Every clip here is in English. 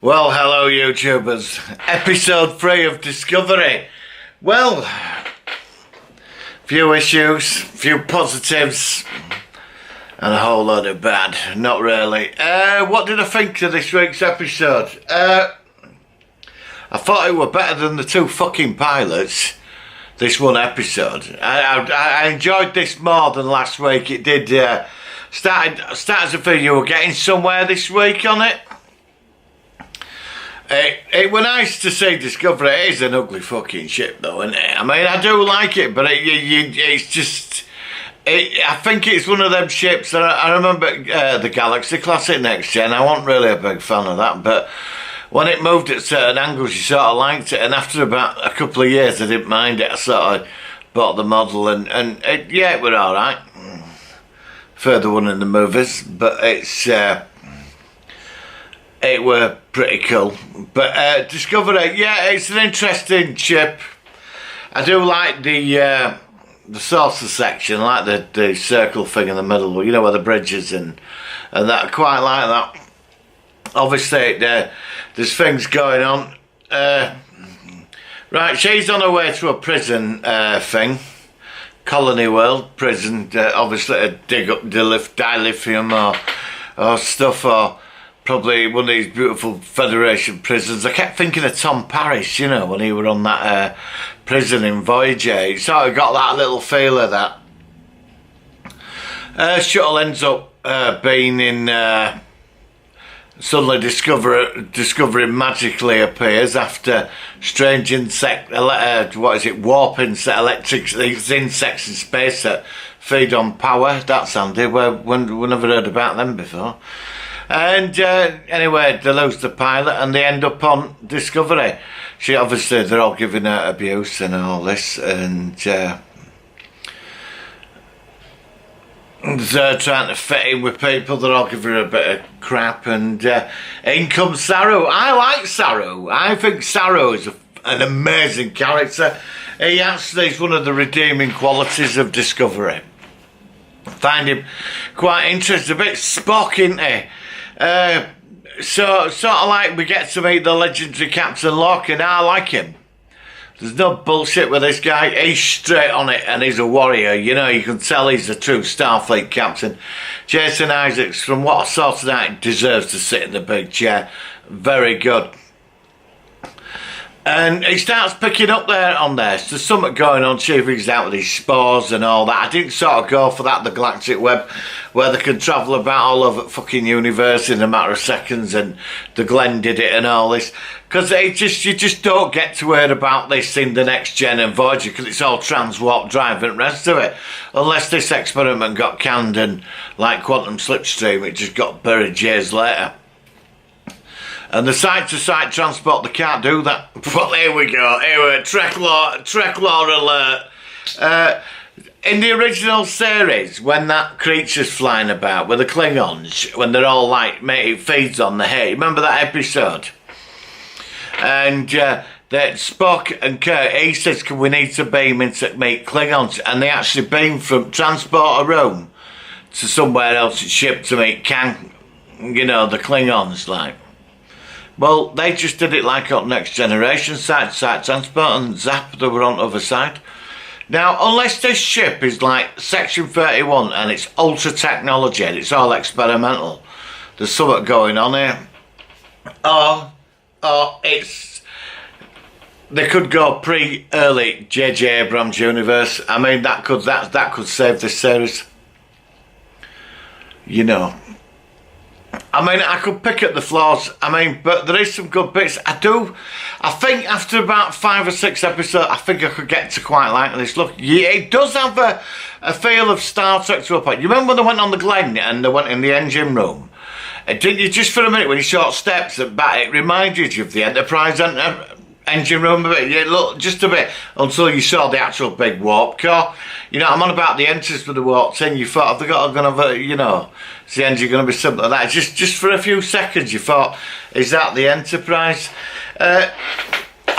Well, hello YouTubers. Episode 3 of Discovery. Well, few issues, few positives, and a whole lot of bad. Not really. What did I think of this week's episode? I thought it were better than the two fucking pilots. This one episode. I enjoyed this more than last week. It did start as a video. We're getting somewhere this week on it. It was nice to see Discovery. It is an ugly fucking ship though, isn't it? I mean, I do like it, but it's just... I think it's one of them ships that I remember the Galaxy Classic Next Gen. I wasn't really a big fan of that, but when it moved at certain angles, you sort of liked it. And after about a couple of years, I didn't mind it. I sort of bought the model, and yeah, it was all right. Further one in the movies, but it were pretty cool. But Discovery, yeah, it's an interesting ship. I do like the saucer section, like the circle thing in the middle, you know, where the bridge is and that. I quite like that. Obviously, there's things going on. Right, she's on her way to a prison thing. Colony World prison, obviously to dig up dilithium or stuff, or probably one of these beautiful Federation prisons. I kept thinking of Tom Paris, you know, when he were on that prison in Voyager. He sort of got that little feel of that. Shuttle ends up being in... suddenly Discovery magically appears after strange warp electric insects in space that feed on power. That's handy. We never heard about them before. And anyway, they lose the pilot and they end up on Discovery. They're all giving her abuse and all this, and they're trying to fit in with people. They're all giving her a bit of crap, and in comes Saru. I like Saru. I think Saru is an amazing character. He actually is one of the redeeming qualities of Discovery. I find him quite interesting. A bit Spock, isn't he? So sort of like we get to meet the legendary Captain Locke, and I like him. There's no bullshit with this guy. He's straight on it, and he's a warrior. You know, you can tell he's a true Starfleet captain. Jason Isaacs, from what I saw tonight, deserves to sit in the big chair. Very good. And he starts picking up there on this. There's something going on. She figures out with these spores and all that. I didn't sort of go for that, the galactic web, where they can travel about all over the fucking universe in a matter of seconds, and the Glenn did it and all this. Because you just don't get to hear about this in the Next Gen and Voyager, because it's all transwarp drive and the rest of it. Unless this experiment got canned and, like Quantum Slipstream, it just got buried years later. And the site-to-site transport, they can't do that. But here we go. Here Trek law alert. In the original series, when that creature's flying about with the Klingons, when they're all like, mate, it feeds on the hay. Remember that episode? And that Spock and Kirk, he says, we need to beam in to meet Klingons. And they actually beam from transporter room to somewhere else's ship to meet Kang, you know, the Klingons, like. Well, they just did it like on Next Generation, side-to-side transport, and zap, they were on the other side. Now, unless this ship is like Section 31 and it's ultra technology and it's all experimental, there's something going on here. Or it's... They could go pre-early J.J. Abrams universe. I mean, that could save this series. You know. I mean, I could pick at the flaws. I mean, but there is some good bits. I think after about 5 or 6 episodes, I think I could get to quite like this. Look, it does have a feel of Star Trek to a point. You remember when they went on the Glen and they went in the engine room? Didn't you, just for a minute, when you saw steps at back, it reminded you of the Enterprise engine room a bit? Yeah, look, just a bit, until you saw the actual big warp core. You know, I'm on about the entrance for the warp thing. You thought, have they got going to have you know, is the engine going to be something like that? Just for a few seconds, you thought, is that the Enterprise? I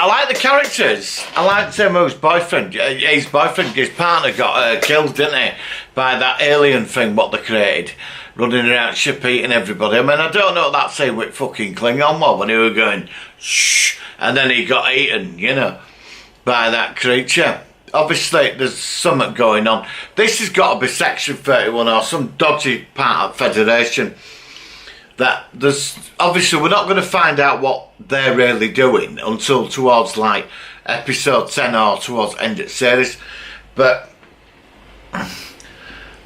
like the characters. I like Temu's boyfriend. His partner got killed, didn't he? By that alien thing, what they created. running around ship eating everybody. I mean, I don't know what that saying with fucking Klingon was when he were going, shh, and then he got eaten, you know, by that creature. Obviously, there's something going on. This has got to be Section 31 or some dodgy part of Federation. That there's obviously we're not going to find out what they're really doing until towards like episode 10 or towards end of series. But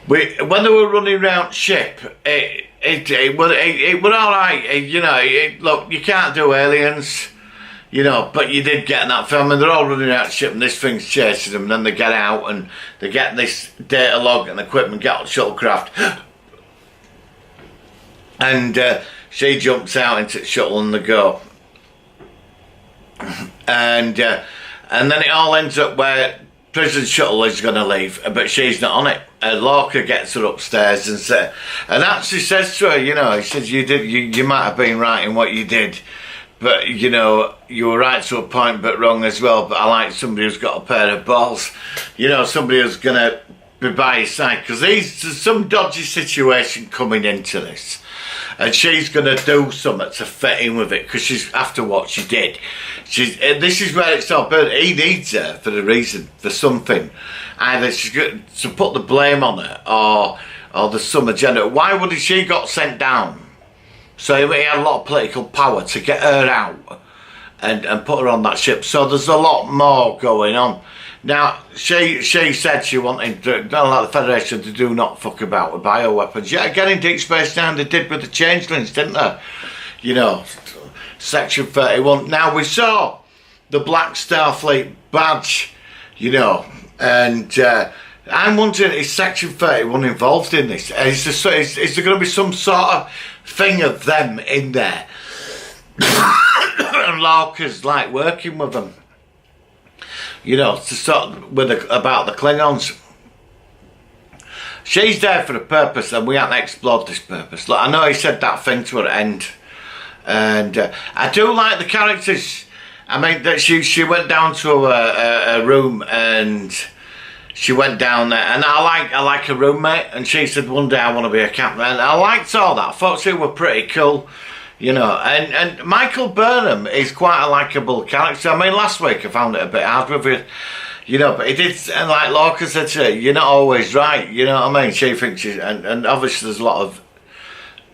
when they were running around ship, it was all right. You know, look, you can't do aliens. You know, but you did get in that film, and they're all running out of ship, and this thing's chasing them, and then they get out, and they get this data log and equipment, get on shuttlecraft, and she jumps out into the shuttle and they go. And then it all ends up where prison shuttle is going to leave, but she's not on it. Lorca gets her upstairs and actually says to her, you know, he says, you might have been right in what you did, but, you know, you were right to a point, but wrong as well. But I like somebody who's got a pair of balls. You know, somebody who's going to be by his side. Because there's some dodgy situation coming into this. And she's going to do something to fit in with it. Because she's after what she did. This is where it's all built. He needs her for the reason, for something. Either she's got to put the blame on her, or there's some agenda. Why would she got sent down? So he had a lot of political power to get her out and put her on that ship. So there's a lot more going on. Now, she said she wanted, don't like the Federation to do not fuck about with bioweapons. Yeah, again in Deep Space Nine they did with the Changelings, didn't they? You know, Section 31. Now we saw the Black Starfleet badge, you know, and I'm wondering, is Section 31 involved in this? Is there going to be some sort of thing of them in there? And Lorca's like working with them, you know, to start with about the Klingons. She's there for a purpose, and we haven't explored this purpose. Look, I know he said that thing to her end, and I do like the characters. I mean, that she went down to a room and she went down there, and I like a roommate, and she said one day I want to be a captain. And I liked all that. I thought they were pretty cool, you know. And Michael Burnham is quite a likeable character. I mean, last week I found it a bit hard with it, you know, but he did, and like Lorca said to her, you're not always right, you know what I mean? She thinks she's, and obviously there's a lot of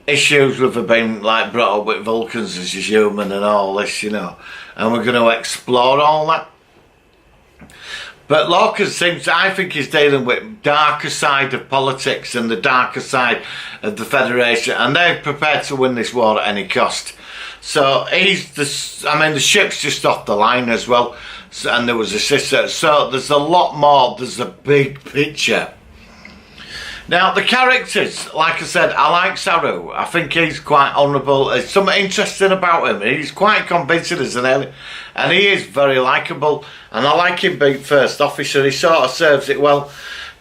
issues with her being like brought up with Vulcans and she's human and all this, you know, and we're going to explore all that. But Lorca seems, I think he's dealing with darker side of politics and the darker side of the Federation, and they're prepared to win this war at any cost. So the ship's just off the line as well, and there was a sister. So there's a lot more, there's a big picture. Now the characters, like I said, I like Saru. I think he's quite honourable. There's something interesting about him. He's quite convincing as an alien, and he is very likeable. And I like him being first officer. He sort of serves it well.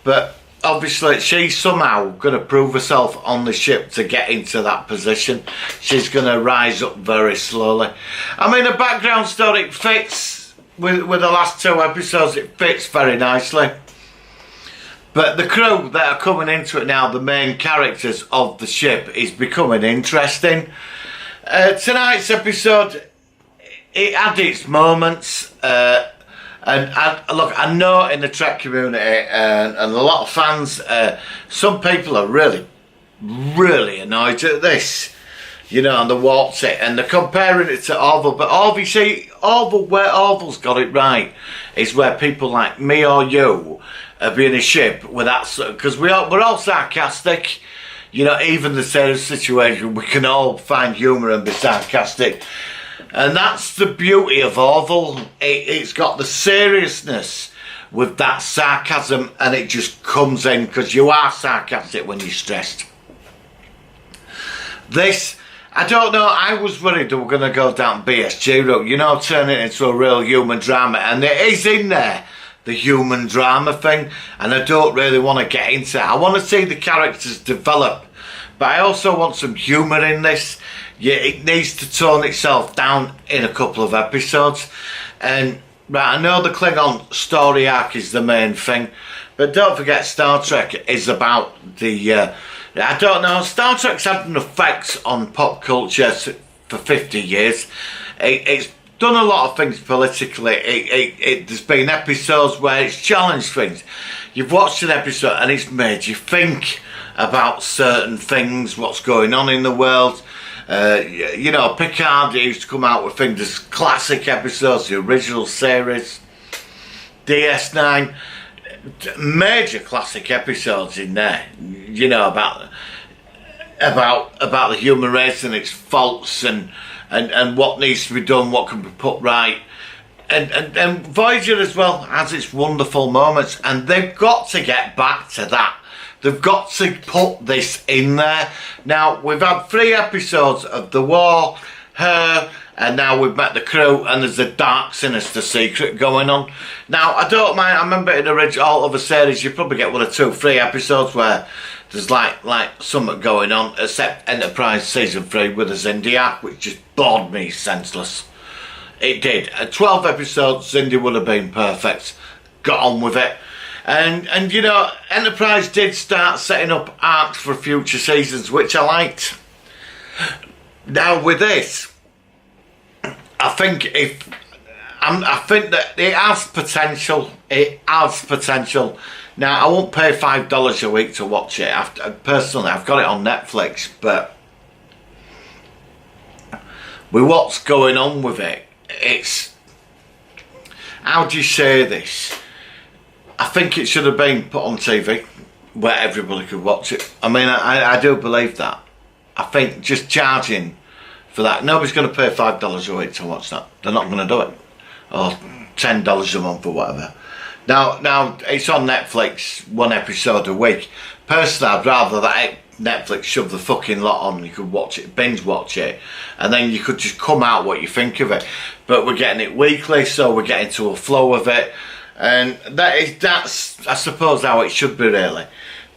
But obviously she's somehow going to prove herself on the ship to get into that position. She's going to rise up very slowly. I mean, the background story fits with the last 2 episodes. It fits very nicely. But the crew that are coming into it now, the main characters of the ship, is becoming interesting. Tonight's episode, it had its moments. Look, I know in the Trek community and a lot of fans, some people are really, really annoyed at this. You know, and they watch it and they're comparing it to Orville. But obviously, where Orville's got it right is where people like me or you being a ship with that, because we're all sarcastic, you know. Even the same situation, we can all find humour and be sarcastic, and that's the beauty of Orville. It's got the seriousness with that sarcasm, and it just comes in because you are sarcastic when you're stressed. This, I don't know, I was worried they were going to go down BSG route, you know, turn it into a real human drama, and it is in there, the human drama thing, and I don't really want to get into it. I want to see the characters develop, but I also want some humour in this. Yeah, it needs to tone itself down in a couple of episodes. And right, I know the Klingon story arc is the main thing, but don't forget Star Trek is about the I don't know. Star Trek's had an effect on pop culture for 50 years. It's done a lot of things politically. There's been episodes where it's challenged things. You've watched an episode and it's made you think about certain things, what's going on in the world. You know, Picard used to come out with things, there's classic episodes, the original series, DS9, major classic episodes in there, you know, about the human race and its faults and what needs to be done, what can be put right. And Voyager as well has its wonderful moments, and they've got to get back to that. They've got to put this in there. Now, we've had 3 episodes of The War, Her, and now we've met the crew, and there's a dark, sinister secret going on. Now, I don't mind, I remember in all other series, you probably get 1 or 2, 3 episodes where there's like something going on, except Enterprise Season 3 with the Zindiak, which just bored me senseless. It did. At 12 episodes, Xindi would have been perfect. Got on with it. And you know, Enterprise did start setting up arcs for future seasons, which I liked. Now with this, I think that it has potential. It has potential. Now, I won't pay $5 a week to watch it. Personally, I've got it on Netflix, but with what's going on with it, it's, how do you say this? I think it should have been put on TV where everybody could watch it. I mean, I do believe that. I think just charging for that, nobody's going to pay $5 a week to watch that. They're not going to do it. Or $10 a month or whatever. Now it's on Netflix, 1 episode a week. Personally, I'd rather that Netflix shove the fucking lot on. You could watch it, binge watch it, and then you could just come out what you think of it. But we're getting it weekly, so we're getting to a flow of it. And that's I suppose how it should be, really.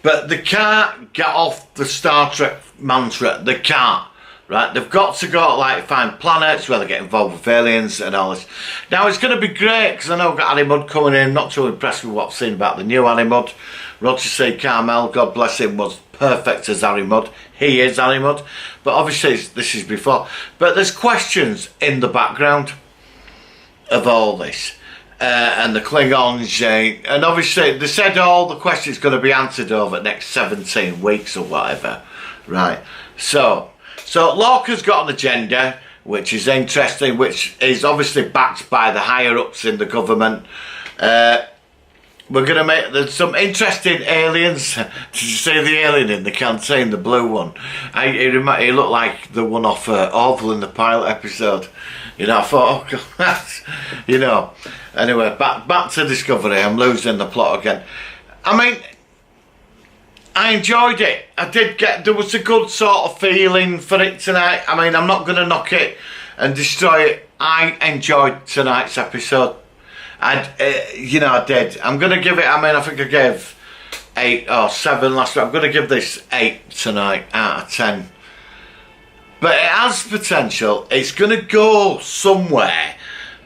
But they can't get off the Star Trek mantra. They can't, right? They've got to go like find planets where they get involved with aliens and all this. Now it's going to be great because I know I've got Harry Mudd coming in. Not too impressed with what I've seen about the new Harry Mudd. Roger C. Carmel, God bless him, was perfect as Harry Mudd. He is Harry Mudd, but obviously this is before. But there's questions in the background of all this. And the Klingons, and obviously they said all the questions going to be answered over the next 17 weeks or whatever, right? So Lorca's got an agenda, which is interesting, which is obviously backed by the higher ups in the government. We're going to make, there's some interesting aliens. Did you see the alien in the canteen, the blue one? He looked like the one off Orville in the pilot episode. You know, I thought, oh God, you know. Anyway, back to Discovery. I'm losing the plot again. I mean, I enjoyed it. I did there was a good sort of feeling for it tonight. I mean, I'm not going to knock it and destroy it. I enjoyed tonight's episode. You know, I did. I'm going to give it, I mean, I think I gave 8 or 7 last week. I'm going to give this 8 tonight out of 10. But it has potential. It's going to go somewhere.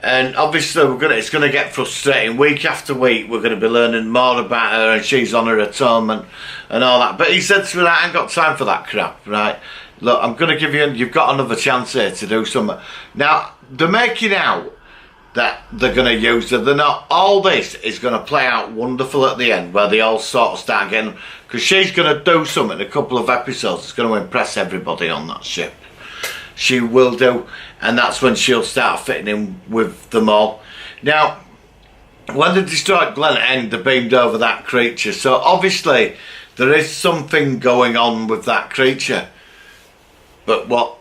And obviously it's going to get frustrating. Week after week we're going to be learning more about her and she's on her atonement and all that. But he said to me, I ain't got time for that crap, right? Look, I'm going to give you've got another chance here to do something. Now, they're making out that they're going to use her. They're not. All this is going to play out wonderful at the end where they all sort of start getting, because she's going to do something in a couple of episodes that's going to impress everybody on that ship. She will do, and that's when she'll start fitting in with them all. Now, when they destroyed Glen at end, they beamed over that creature, so obviously there is something going on with that creature. But what,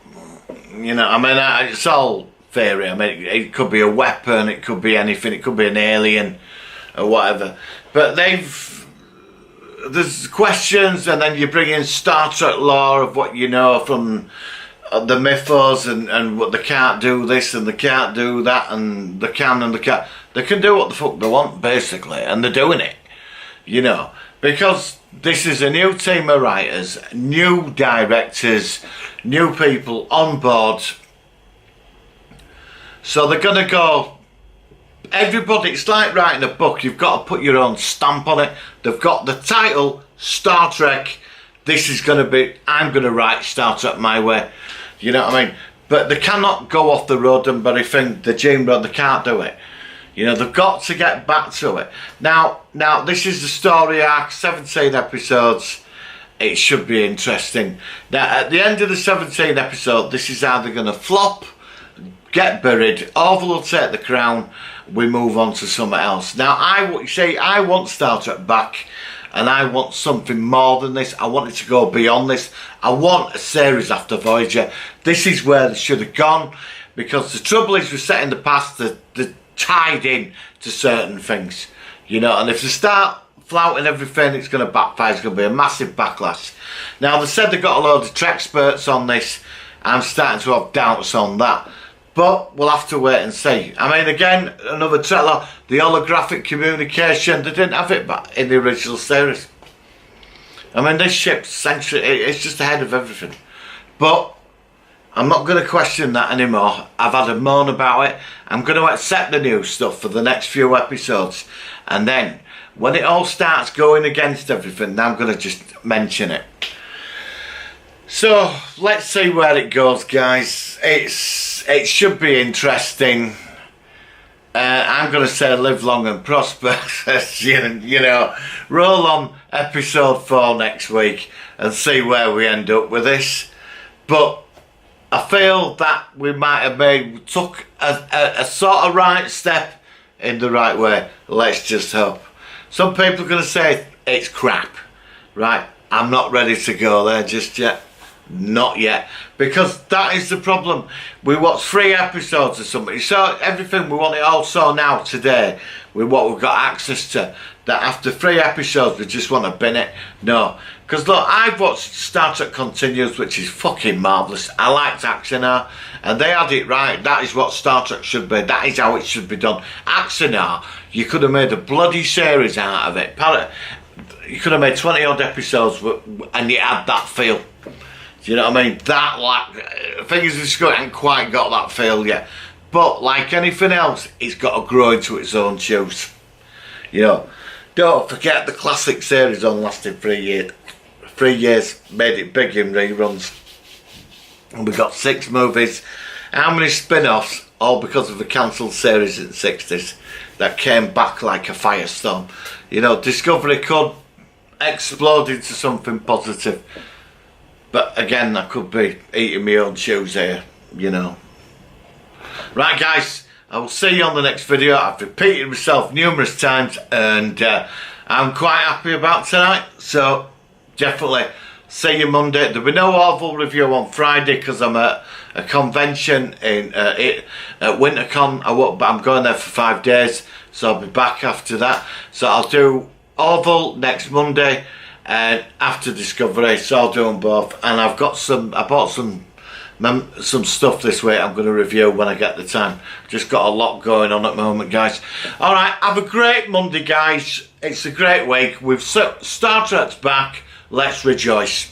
you know, I mean, it's all theory. I mean, it could be a weapon, it could be anything, it could be an alien or whatever. But there's questions, and then you bring in Star Trek lore of what you know from the mythos and what they can't do this and they can't do that and they can and they can't. They can do what the fuck they want, basically, and they're doing it, you know, because this is a new team of writers, new directors, new people on board. So they're going to go, everybody, it's like writing a book, you've got to put your own stamp on it. They've got the title, Star Trek, this is going to be, I'm going to write Star Trek my way. You know what I mean? But they cannot go off the Roddenberry thing, the Gene Road, they can't do it. You know, they've got to get back to it. Now, this is the story arc, 17 episodes. It should be interesting. Now, at the end of the 17th episode, this is how they're going to flop, get buried, Orville will take the crown, we move on to something else. Now, I want Star Trek back, and I want something more than this. I want it to go beyond this. I want a series after Voyager. This is where they should have gone, because the trouble is we're set in the past, they're tied in to certain things, you know, and if they start flouting everything, it's going to backfire. It's going to be a massive backlash. Now, they said they've got a load of Trek experts on this. I'm starting to have doubts on that, but we'll have to wait and see. I mean, again, another Trek, the holographic communication, they didn't have it back in the original series. I mean, this ship's century, it's just ahead of everything. But I'm not going to question that anymore. I've had a moan about it. I'm going to accept the new stuff for the next few episodes. And then, when it all starts going against everything, then I'm going to just mention it. So, let's see where it goes, guys. It should be interesting. I'm going to say live long and prosper. You know, roll on episode 4 next week and see where we end up with this. But I feel that we might have took a sort of right step in the right way. Let's just hope. Some people are going to say it's crap, right? I'm not ready to go there just yet. Not yet. Because that is the problem. We watch 3 episodes of something. So everything, we want it all so now, today, with what we've got access to, that after 3 episodes we just want to bin it. No. Because look, I've watched Star Trek Continues, which is fucking marvellous. I liked Axanar, and they had it right. That is what Star Trek should be. That is how it should be done. Axanar, you could have made a bloody series out of it. You could have made 20 odd episodes and you had that feel. Do you know what I mean? That, like, things just haven't quite got that feel yet. But like anything else, it's got to grow into its own shoes. You know, don't forget the classic series on lasted 3 years. 3 years, made it big in reruns. And we got 6 movies. How many spin-offs? All because of the cancelled series in the 60s that came back like a firestorm. You know, Discovery could explode into something positive. But again, I could be eating my own shoes here, you know. Right, guys, I will see you on the next video. I've repeated myself numerous times, and I'm quite happy about tonight. So, definitely see you Monday. There'll be no Orville review on Friday because I'm at a convention at WinterCon. I'm going there for 5 days, so I'll be back after that. So I'll do Orville next Monday. And after Discovery, so I'll do them both. And I bought some stuff this week I'm going to review when I get the time. Just got a lot going on at the moment, guys. Alright, have a great Monday, guys. It's a great week. Star Trek's back. Let's rejoice.